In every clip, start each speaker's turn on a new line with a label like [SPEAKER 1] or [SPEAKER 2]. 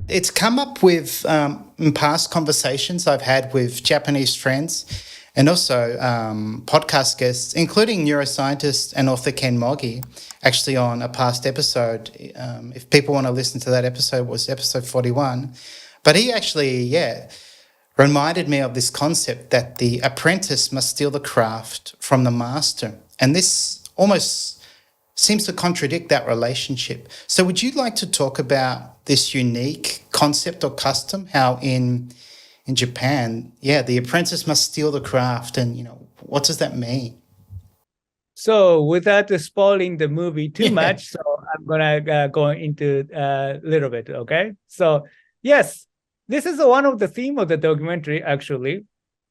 [SPEAKER 1] It's come up with in past conversations I've had with Japanese friends and also podcast guests, including neuroscientist and author Ken Mogi, actually on a past episode. If people want to listen to that episode, it was episode 41. But he actually, reminded me of this concept that the apprentice must steal the craft from the master. And this almost seems to contradict that relationship. So would you like to talk about this unique concept or custom, how in Japan, the apprentice must steal the craft, and what does that mean?
[SPEAKER 2] So without spoiling the movie too much, so I'm gonna go into a little bit, okay? So yes, this is one of the theme of the documentary actually.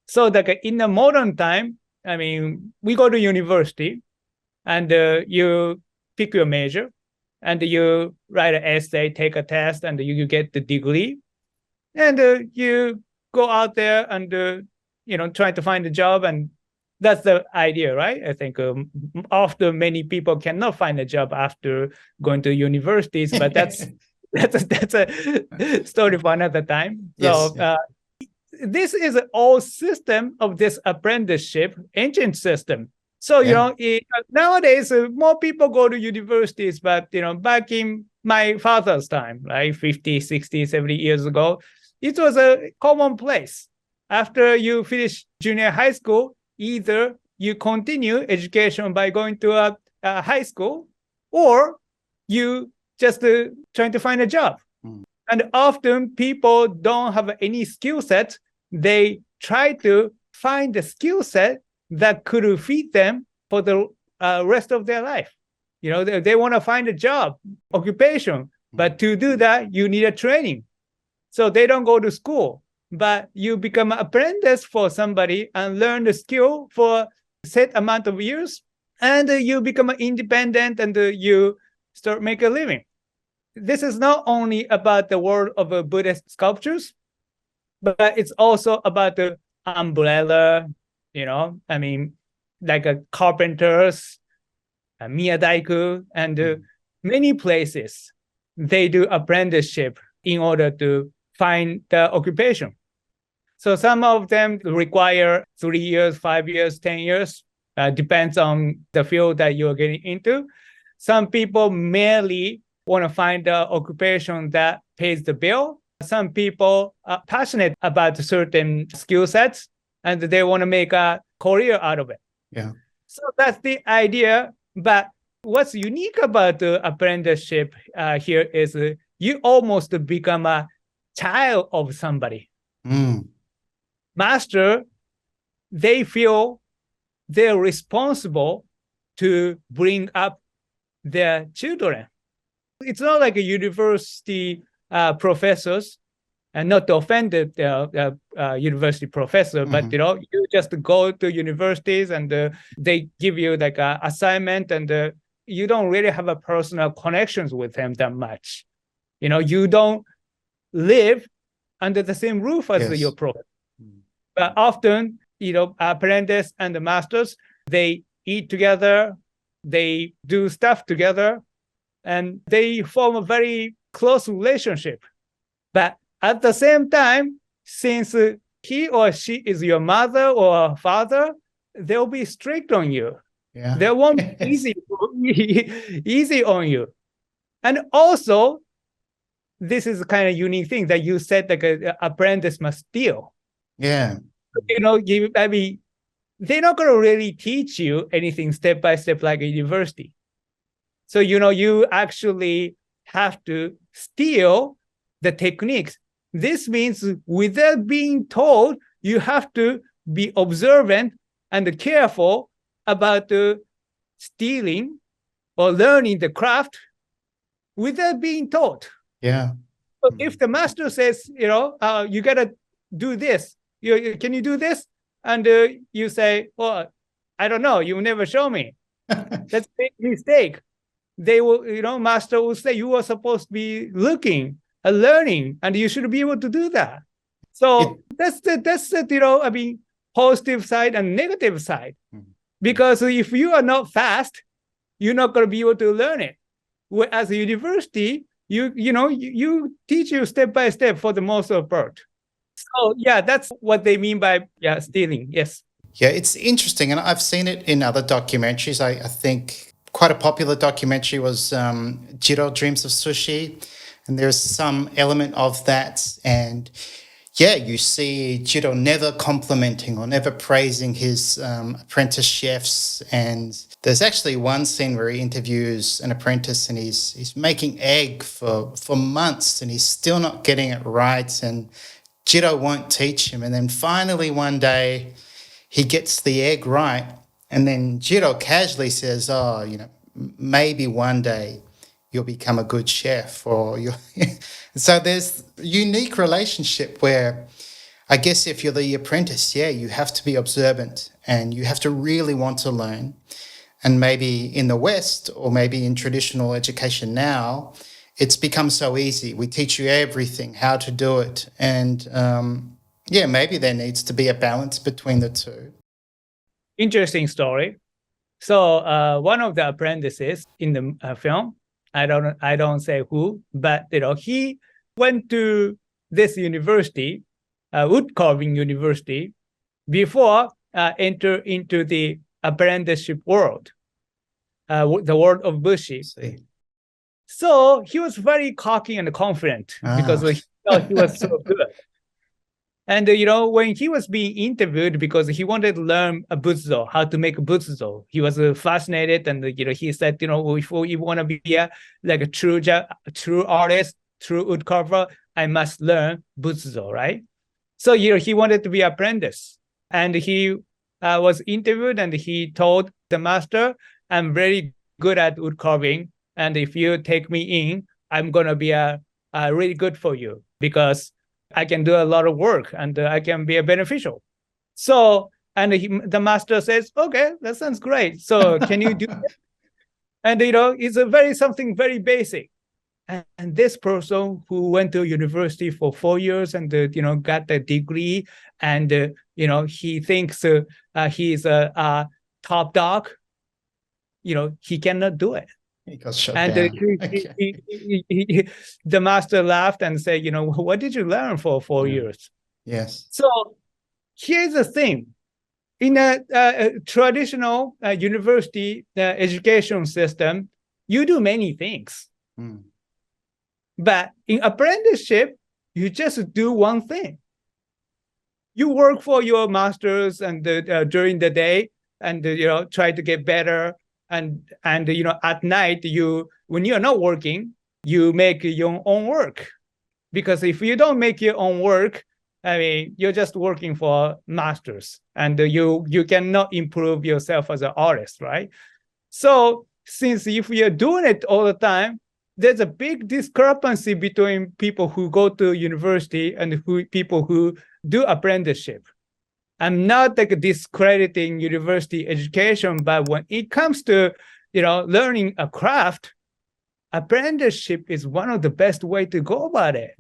[SPEAKER 2] So like in the modern time, I mean, we go to university, and you pick your major, and you write an essay, take a test, and you get the degree, and you go out there and try to find a job, and that's the idea, right? I think often many people cannot find a job after going to universities, but that's a story for another time.
[SPEAKER 1] Yes.
[SPEAKER 2] So this is an old system of this apprenticeship, ancient system. So, nowadays, more people go to universities, but, back in my father's time, like 50, 60, 70 years ago, it was a commonplace. After you finish junior high school, either you continue education by going to a high school, or you just trying to find a job. Mm. And often people don't have any skill set. They try to find the skill set that could feed them for the rest of their life. They want to find a job, occupation, but to do that, you need a training. So they don't go to school, but you become an apprentice for somebody and learn the skill for a set amount of years, and you become independent, and you start make a living. This is not only about the world of Buddhist sculptures, but it's also about the umbrella, like carpenters, miyadaiku, and many places, they do apprenticeship in order to find the occupation. So some of them require 3 years, 5 years, 10 years, depends on the field that you're getting into. Some people merely want to find the occupation that pays the bill. Some people are passionate about certain skill sets, and they want to make a career out of it.
[SPEAKER 1] Yeah.
[SPEAKER 2] So that's the idea. But what's unique about the apprenticeship here is you almost become a child of somebody.
[SPEAKER 1] Mm.
[SPEAKER 2] Master, they feel they're responsible to bring up their children. It's not like a university professors, and not to offend the university professor, but you just go to universities, and they give you like an assignment, and you don't really have a personal connections with them that much. You don't live under the same roof as your professor. But often, apprentice and the masters, they eat together, they do stuff together, and they form a very close relationship. But at the same time, since he or she is your mother or father, they'll be strict on you. Yeah. They won't be easy on you. And also, this is kind of unique thing that you said, like an apprentice must steal.
[SPEAKER 1] Yeah.
[SPEAKER 2] They're not going to really teach you anything step by step like a university. So, you actually have to steal the techniques. This means without being told, you have to be observant and careful about stealing or learning the craft without being taught.
[SPEAKER 1] Yeah.
[SPEAKER 2] So if the master says, you got to do this, can you do this? And you say, well, I don't know, you never show me. That's a big mistake. They will, master will say, you are supposed to be looking and learning, and you should be able to do that. So that's the positive side and negative side. Because if you are not fast, you're not going to be able to learn it. Whereas a university, you teach you step by step for the most of part. So yeah, that's what they mean by stealing. Yes.
[SPEAKER 1] Yeah, it's interesting, and I've seen it in other documentaries. I think quite a popular documentary was Jiro Dreams of Sushi, and there's some element of that. And yeah, you see Jiro never complimenting or never praising his apprentice chefs. And there's actually one scene where he interviews an apprentice, and he's making egg for months, and he's still not getting it right. And Jiro won't teach him. And then finally one day he gets the egg right. And then Jiro casually says, oh, maybe one day you'll become a good chef, or you'll... So there's a unique relationship where I guess if you're the apprentice, you have to be observant and you have to really want to learn. And maybe in the West, or maybe in traditional education now, it's become so easy. We teach you everything, how to do it. And maybe there needs to be a balance between the two.
[SPEAKER 2] Interesting story. So one of the apprentices in the film, I don't say who, but he went to this university, wood carving university, before enter into the apprenticeship world, the world of Bushi. So he was very cocky and confident because he thought he was so good. And, when he was being interviewed, because he wanted to learn a butsuzo, how to make a butsuzo, he was fascinated. And, he said, if you want to be a true artist, true wood carver, I must learn butsuzo, right? So, he wanted to be an apprentice. And he was interviewed, and he told the master, I'm very good at wood carving. And if you take me in, I'm going to be really good for you, because I can do a lot of work and I can be beneficial. So, and the master says, okay, that sounds great. So can you do it? And, it's something very basic. And this person who went to university for 4 years and, got a degree, and, he thinks he's a top dog, he cannot do it.
[SPEAKER 1] He got shut
[SPEAKER 2] and
[SPEAKER 1] down.
[SPEAKER 2] the master laughed and said, what did you learn for 4 years?
[SPEAKER 1] Yes.
[SPEAKER 2] So here's the thing. In a traditional university education system, you do many things. But in apprenticeship, you just do one thing. You work for your masters and during the day, and try to get better. And at night, when you're not working, you make your own work. Because if you don't make your own work, I mean, you're just working for masters, and you cannot improve yourself as an artist, right? So since if you're doing it all the time, there's a big discrepancy between people who go to university and people who do apprenticeship. I'm not discrediting university education, but when it comes to, learning a craft, apprenticeship is one of the best way to go about it.